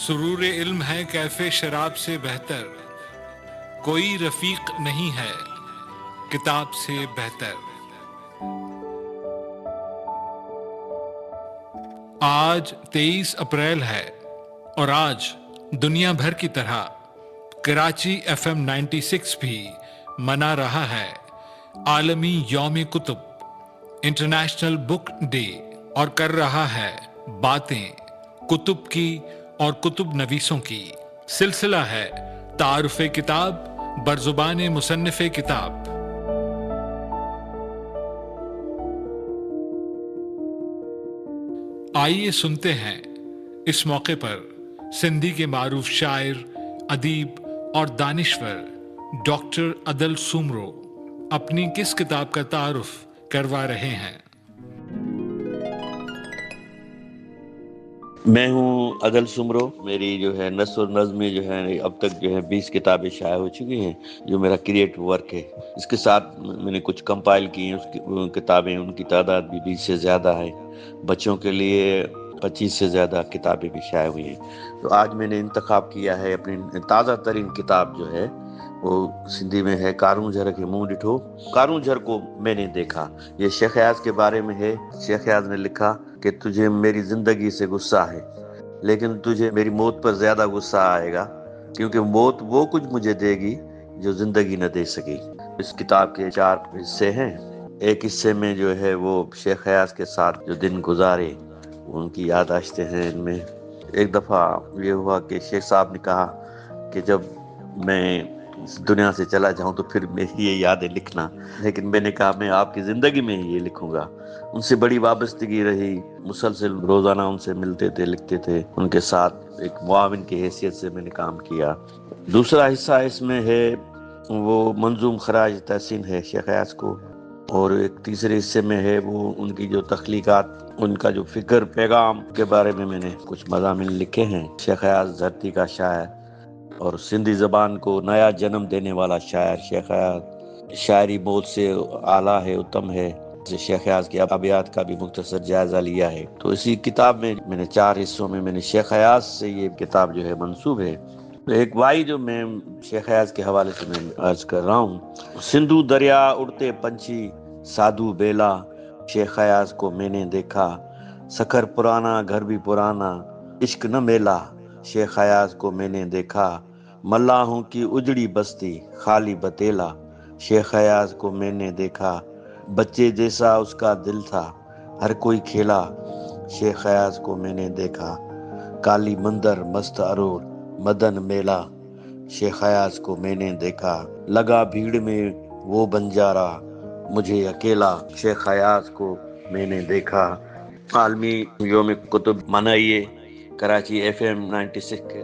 سرور علم ہے کیفے شراب سے بہتر، کوئی رفیق نہیں ہے کتاب سے بہتر۔ آج 23 اپریل ہے اور آج دنیا بھر کی طرح کراچی FM 96 بھی منا رہا ہے عالمی یوم کتب انٹرنیشنل بک ڈے، اور کر رہا ہے باتیں کتب کی اور کتب نویسوں کی۔ سلسلہ ہے تعارف کتاب برزبان مصنف کتاب۔ آئیے سنتے ہیں اس موقع پر سندھی کے معروف شاعر، ادیب اور دانشور ڈاکٹر عدل سومرو اپنی کس کتاب کا تعارف کروا رہے ہیں۔ میں ہوں عدل سومرو۔ میری جو ہے نثر و نظمیں جو ہے اب تک جو ہے 20 کتابیں شائع ہو چکی ہیں، جو میرا کریٹو ورک ہے۔ اس کے ساتھ میں نے کچھ کمپائل کی ہیں، اس کی کتابیں، ان کی تعداد بھی 20 سے زیادہ ہے۔ بچوں کے لیے 25 سے زیادہ کتابیں بھی شائع ہوئی ہیں۔ تو آج میں نے انتخاب کیا ہے اپنی تازہ ترین کتاب جو ہے، وہ سندھی میں ہے کاروں جھر کے منہ ڈٹھو۔ کاروں جھر کو میں نے دیکھا، یہ شیخ ایاز کے بارے میں ہے۔ شیخ ایاز نے لکھا کہ تجھے میری زندگی سے غصہ ہے، لیکن تجھے میری موت پر زیادہ غصہ آئے گا، کیونکہ موت وہ کچھ مجھے دے گی جو زندگی نہ دے سکی۔ اس کتاب کے 4 حصے ہیں۔ ایک حصے میں جو ہے وہ شیخ ایاز کے ساتھ جو دن گزارے ان کی یادداشتیں ہیں۔ ان میں ایک دفعہ یہ ہوا کہ شیخ صاحب نے کہا کہ جب میں اس دنیا سے چلا جاؤں تو پھر میری یہ یادیں لکھنا، لیکن میں نے کہا میں آپ کی زندگی میں ہی یہ لکھوں گا۔ ان سے بڑی وابستگی رہی، مسلسل روزانہ ان سے ملتے تھے، لکھتے تھے، ان کے ساتھ ایک معاون کی حیثیت سے میں نے کام کیا۔ دوسرا حصہ اس میں ہے وہ منظوم خراج تحسین ہے شیخ ایاز کو، اور ایک تیسرے حصے میں ہے وہ ان کی جو تخلیقات، ان کا جو فکر، پیغام کے بارے میں نے کچھ مضامین لکھے ہیں۔ شیخ ایاز دھرتی کا شاعر اور سندھی زبان کو نیا جنم دینے والا شاعر شیخ ایاز، شاعری بہت سے اعلیٰ ہے، اتم ہے۔ شیخ ایاز کے ابیات کا بھی مختصر جائزہ لیا ہے۔ تو اسی کتاب میں نے 4 حصوں میں نے شیخ ایاز سے یہ کتاب جو ہے منسوب ہے۔ ایک وائی جو میں شیخ ایاز کے حوالے سے میں عرض کر رہا ہوں: سندھو دریا اڑتے پنچھی سادھو بیلا، شیخ ایاز کو میں نے دیکھا، سکھر پرانا گھر بھی پرانا، عشق نہ میلا، شیخ ایاز کو میں نے دیکھا، ملاحوں کی اجڑی بستی خالی بتیلا، شیخ ایاز کو میں نے دیکھا، بچے جیسا اس کا دل تھا، ہر کوئی کھیلا، شیخ ایاز کو میں نے دیکھا، کالی مندر مست اروڑ مدن میلا، شیخ ایاز کو میں نے دیکھا، لگا بھیڑ میں وہ بنجارا مجھے اکیلا، شیخ ایاز کو میں نے دیکھا۔ عالمی یوم کتب منائیے کراچی FM 96 کے